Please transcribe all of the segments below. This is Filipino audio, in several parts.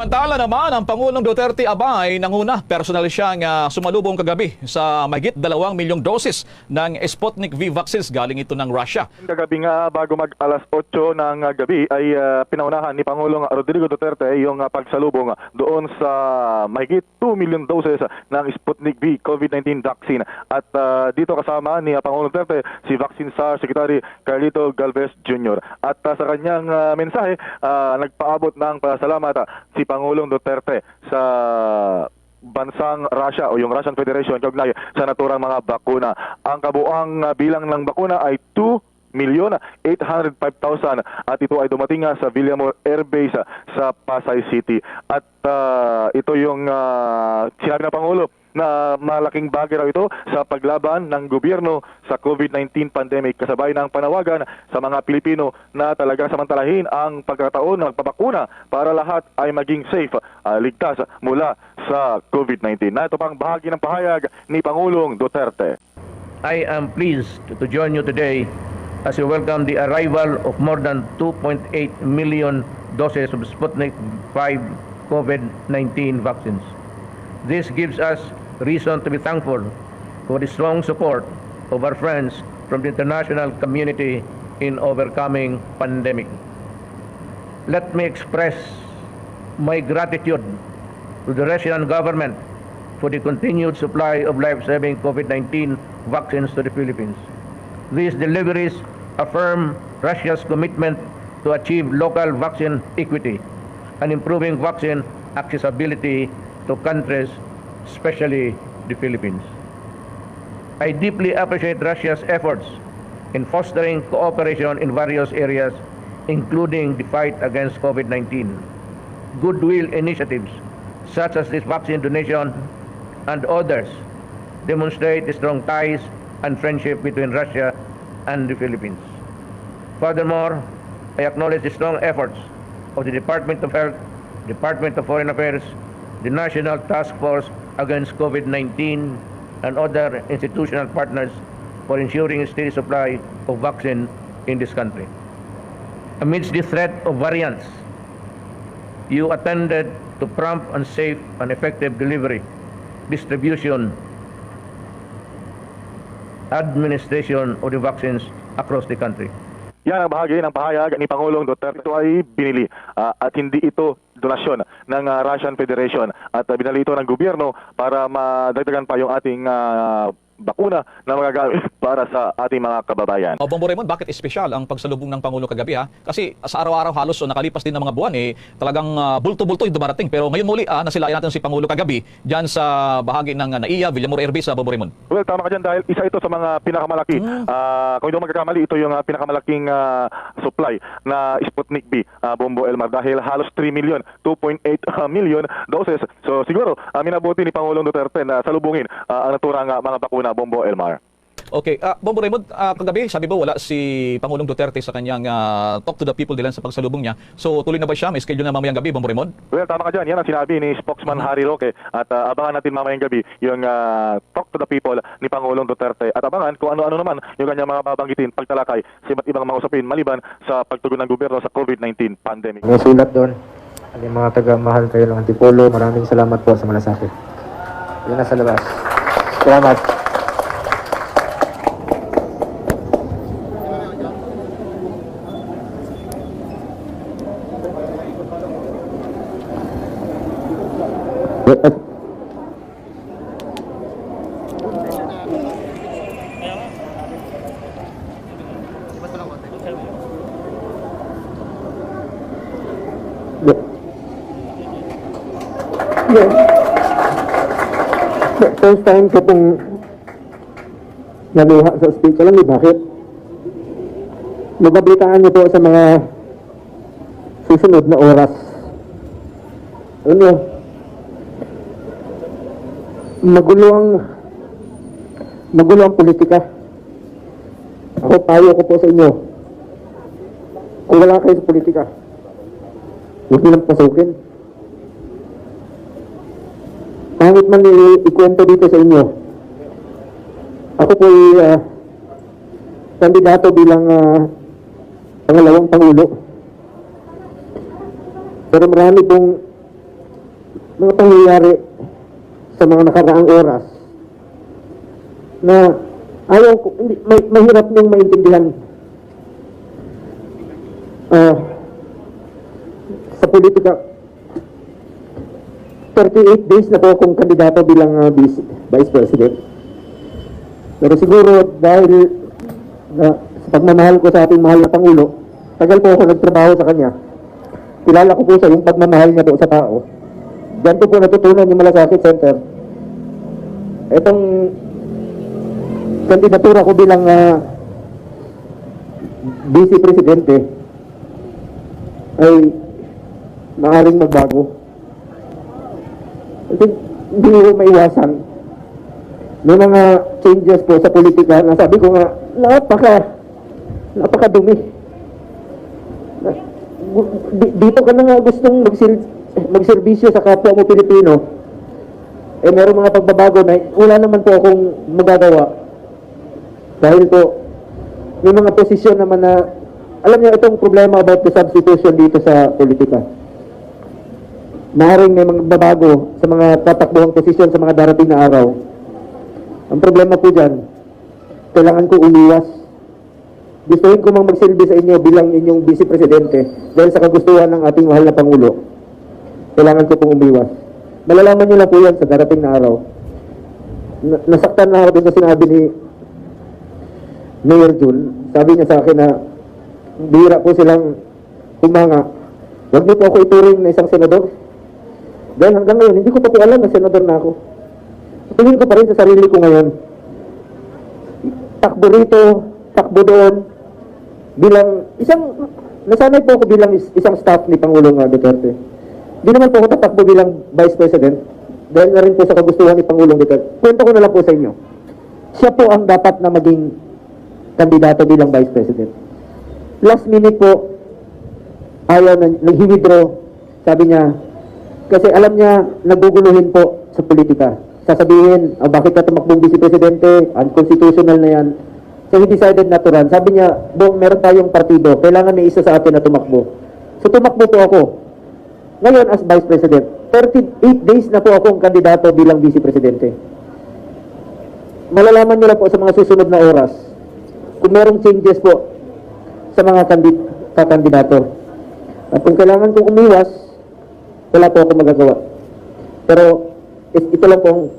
Samantala naman, ang Pangulong Duterte abay nanguna personal siyang sumalubong kagabi sa mahigit 2 milyong dosis ng Sputnik V vaccines galing ito ng Russia. Kagabi nga bago mag alas 8 ng gabi ay pinaunahan ni Pangulong Rodrigo Duterte yung pagsalubong doon sa mahigit 2 million doses ng Sputnik V COVID-19 vaccine. At dito kasama ni Pangulong Duterte si Vaccine SAR Secretary Carlito Galvez Jr. At sa kanyang mensahe, nagpaabot ng pasalamat si Pangulong Duterte sa bansang Russia o yung Russian Federation kaugnay sa naturang mga bakuna. Ang kabuang bilang ng bakuna ay 2,805,000 at ito ay dumating sa Villamor Air Base sa Pasay City. At ito yung sinabi ng Pangulo na malaking bagay raw ito sa paglaban ng gobyerno sa COVID-19 pandemic, kasabay ng panawagan sa mga Pilipino na talagang samantalahin ang pagkataon ng magpabakuna para lahat ay maging safe, ligtas mula sa COVID-19. Na ito pang bahagi ng pahayag ni Pangulong Duterte. I am pleased to join you today as we welcome the arrival of more than 2.8 million doses of Sputnik 5 COVID-19 vaccines. This gives us reason to be thankful for the strong support of our friends from the international community in overcoming pandemic. Let me express my gratitude to the Russian government for the continued supply of life-saving COVID-19 vaccines to the Philippines. These deliveries affirm Russia's commitment to achieve local vaccine equity and improving vaccine accessibility to countries, especially the Philippines. I deeply appreciate Russia's efforts in fostering cooperation in various areas, including the fight against COVID-19. Goodwill initiatives, such as this vaccine donation and others, demonstrate the strong ties and friendship between Russia and the Philippines. Furthermore, I acknowledge the strong efforts of the Department of Health, Department of Foreign Affairs, the National Task Force Against COVID-19, and other institutional partners for ensuring a steady supply of vaccine in this country. Amidst the threat of variants, you attended to prompt and safe and effective delivery, distribution, administration of the vaccines across the country. Yan ang bahagi ng pahayag ni Pangulong Duterte. Ito ay binili at hindi ito donasyon ng Russian Federation at binili ito ng gobyerno para madagdagan pa yung ating bakuna na magagamit para sa ating mga kababayan. Bongbong Raymond, bakit espesyal ang pagsalubong ng Pangulo kagabi ha? Kasi sa araw-araw halos nakalipas din ng mga buwan talagang bulto-bulto yung dumarating. Pero ngayon muli nasilayan natin si Pangulo kagabi dyan sa bahagi ng NAIA, Villamor Air Base, Bongbong Raymond. Well, tama ka dyan dahil isa ito sa mga pinakamalaki. Kung hindi mo magkakamali, ito yung pinakamalaking supply na Sputnik V, Bombo Elmar, dahil halos 3 million, 2.8 million doses. So siguro, minabuti ni Pangulong Duterte na salubungin ang naturang mga bakuna, Bombo Elmar. Okay, Bongbong Raymond, kagabi sabi mo wala si Pangulong Duterte sa kanyang talk to the people dilan sa pagsalubong niya. So tuloy na ba siya? May schedule na mamayang gabi, Bongbong Raymond? Well, tama ka dyan. Yan ang sinabi ni spokesman Harry Roque at abangan natin mamayang gabi yung talk to the people ni Pangulong Duterte at abangan kung ano-ano naman yung kanyang mga babanggitin pagtalakay sa iba't ibang mga usapin maliban sa pagtugon ng gobyerno sa COVID-19 pandemic. May sulat doon. Ang mga taga-mahal kayo ng Antipolo, maraming salamat po sa malasakit. Yan na sa labas. Salamat. First time ko pong naluha sa speech. Alam niyo bakit? Mabablitaan niyo po sa mga susunod na oras. Alam niyo, magulo ang politika. Ako, payo ko po sa inyo. Kung wala kayo sa politika, huwag niyo lang pasukin. Kahit man ikwento dito sa inyo, ako po kandidato bilang pangalawang Pangulo. Pero marami pong mga pangyayari sa mga nakaraang oras na ayaw ko, hindi, mahirap niyong maintindihan sa politika. 38 days na po akong kandidato bilang Vice President. Pero siguro dahil sa pagmamahal ko sa ating mahal na Pangulo, tagal po ako nagtrabaho sa kanya. Kilala ko po sa yung pagmamahal niya po sa tao. Diyan po natutunan yung Malasakit Center. Itong kandidatura ko bilang Vice Presidente ay maaaring magbago. Kasi hindi ko maiwasan. May mga changes po sa politika na sabi ko nga, napakadumi. Dito ka na nga gustong magserbisyo sa kapwa mo Pilipino. Eh meron mga pagbabago na wala naman po akong magagawa. Dahil po, may mga posisyon naman na, alam niyo itong problema about the substitution dito sa politika. Maaaring may mga babago sa mga tatakbuhang posisyon sa mga darating na araw. Ang problema po dyan, kailangan ko umiwas. Gustuhin ko mang magsilbi sa inyo bilang inyong Vice Presidente dahil sa kagustuhan ng ating mahal na Pangulo. Kailangan ko pong umiwas. Malalaman nyo lang po yan sa darating na araw. Nasaktan na ako din sa sinabi ni Mayor Jun. Sabi niya sa akin na bihira po silang humanga. Huwag niyo po ako ituring na isang senador. Dahil hanggang ngayon, hindi ko pa po alam na senador na ako. Tingin ko pa rin sa sarili ko ngayon. Takbo rito, takbo doon. Nasanay po ako bilang isang staff ni Pangulong Duterte. Hindi naman po ako tatakbo bilang Vice President. Dahil na rin po sa kagustuhan ni Pangulong Duterte. Kwento ko na lang po sa inyo. Siya po ang dapat na maging kandidato bilang Vice President. Last minute po, ayaw na, nag-withdraw. Sabi niya, kasi alam niya, naguguluhin po sa politika. Sasabihin, bakit ka tumakbong Vice Presidente? Unconstitutional na yan. So he decided not to run. Sabi niya, Bong, meron tayong partido. Kailangan may isa sa atin na tumakbo. So tumakbo po ako. Ngayon as Vice President, 38 days na po akong kandidato bilang Vice Presidente. Malalaman niyo lang po sa mga susunod na oras kung merong changes po sa mga kakandidato. At kung kailangan kong umiwas, wala po akong magagawa. Pero ito lang pong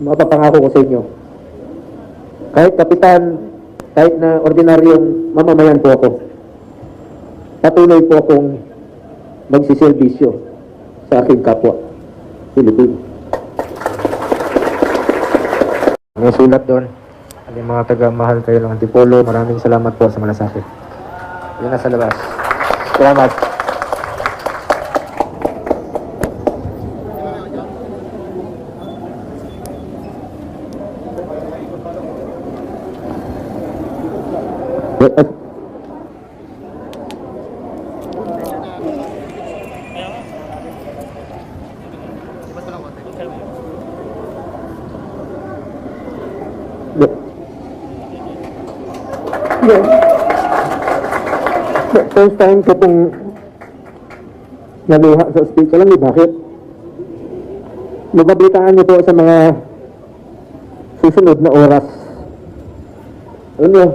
mapapangako ko sa inyo. Kahit kapitan, kahit na ordinaryong mamamayan po ako, patuloy po akong magsiservisyo sa aking kapwa Pilipino. May sulat doon. Yung mga taga-mahal kayo ng Antipolo, maraming salamat po sa Malasakit. Yun na sa labas. Salamat. First time ko pong naluha sa speech. Alam niyo bakit? Mabablitaan niyo po sa mga susunod na oras. Alam niyo,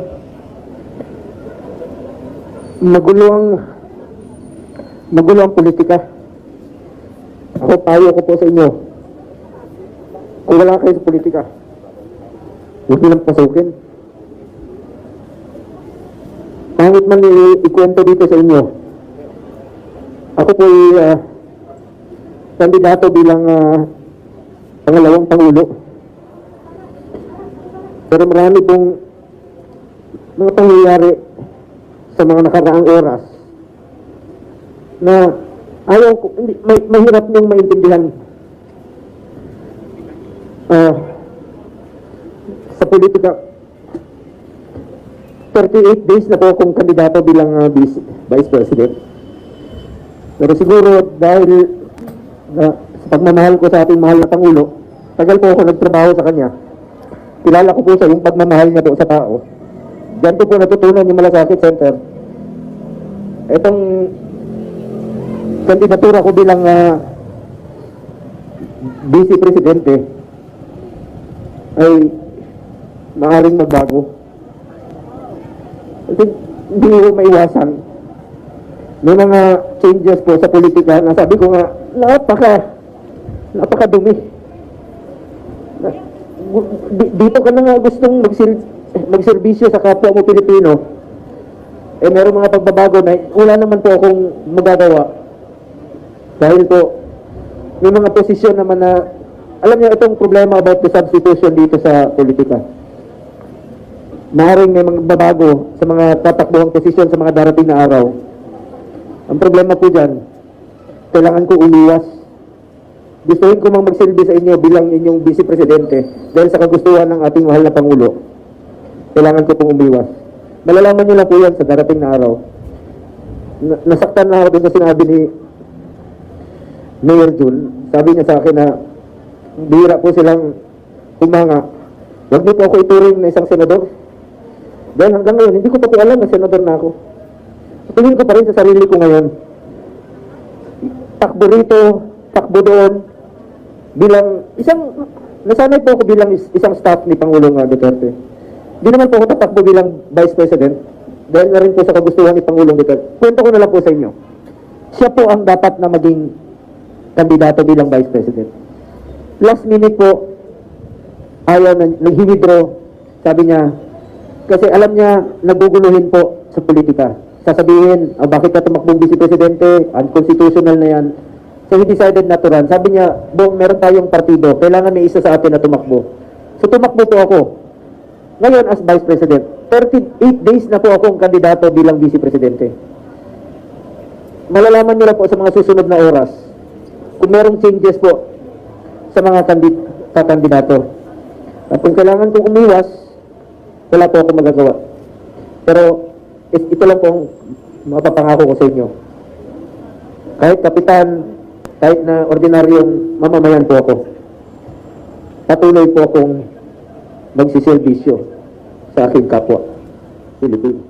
magulo ang politika. Ako, payo ko po sa inyo. Kung wala kayo sa politika, huwag nilang pasukin. Pangit man ikwento dito sa inyo. Ako po ay kandidato bilang pangalawang Pangulo. Pero marami pong mga pangyayari sa mga nakaraang oras na ayaw ko, hindi, mahirap niyong maintindihan sa politika. 38 days na po akong kandidato bilang Vice President. Pero siguro dahil sa pagmamahal ko sa ating mahal na Pangulo, tagal po ako nagtrabaho sa kanya. Kilala ko po sa yung pagmamahal niya po sa tao. Diyan po natutunan yung Malasakit Center. Itong kandidatura ko bilang Vice Presidente ay maaaring magbago. Kasi hindi ko maiwasan. May mga changes po sa politika na sabi ko nga, napakadumi. Dito ka na nga gustong magserbisyo sa kapwa mo Pilipino, eh meron mga pagbabago na wala naman po akong magagawa. Dahil po, may mga posisyon naman na, alam niyo itong problema about the substitution dito sa politika. Maaaring may mga babago sa mga tatakbuhang posisyon sa mga darating na araw. Ang problema po dyan, kailangan ko umiwas. Gustuhin ko mang magsilbi sa inyo bilang inyong Vice Presidente dahil sa kagustuhan ng ating mahal na Pangulo. Kailangan ko pong umiwas. Malalaman nyo lang po yan sa darating na araw. Nasaktan na ako dun sa sinabi ni Mayor Jun. Sabi niya sa akin na bihira po silang humanga. Huwag niyo po ako ituring na isang senador. Dahil hanggang ngayon, hindi ko pa po alam na senador na ako. Tingin ko pa rin sa sarili ko ngayon. Takbo rito, takbo doon. Bilang nasanay po ako bilang isang staff ni Pangulong Duterte. Hindi naman po ako tatakbo bilang Vice President. Dahil na rin po sa kagustuhan ni Pangulong Duterte. Kwento ko na lang po sa inyo. Siya po ang dapat na maging kandidato bilang Vice President. Last minute po, ayaw na, nag-withdraw. Sabi niya, kasi alam niya, naguguluhin po sa politika. Sasabihin, bakit ka tumakbong Vice Presidente? Unconstitutional na yan. So he decided not to run. Sabi niya, Bong, meron tayong partido. Kailangan may isa sa atin na tumakbo. So tumakbo po ako. Ngayon as Vice President, 38 days na po akong kandidato bilang Vice Presidente. Malalaman niyo na po sa mga susunod na oras kung merong changes po sa mga kandidato. At kung kailangan kong umiwas, wala po akong magagawa. Pero ito lang pong mapapangako ko sa inyo. Kahit kapitan, kahit na ordinaryong mamamayan po ako, patuloy po akong magsiservisyo sa aking kapwa Pilipino.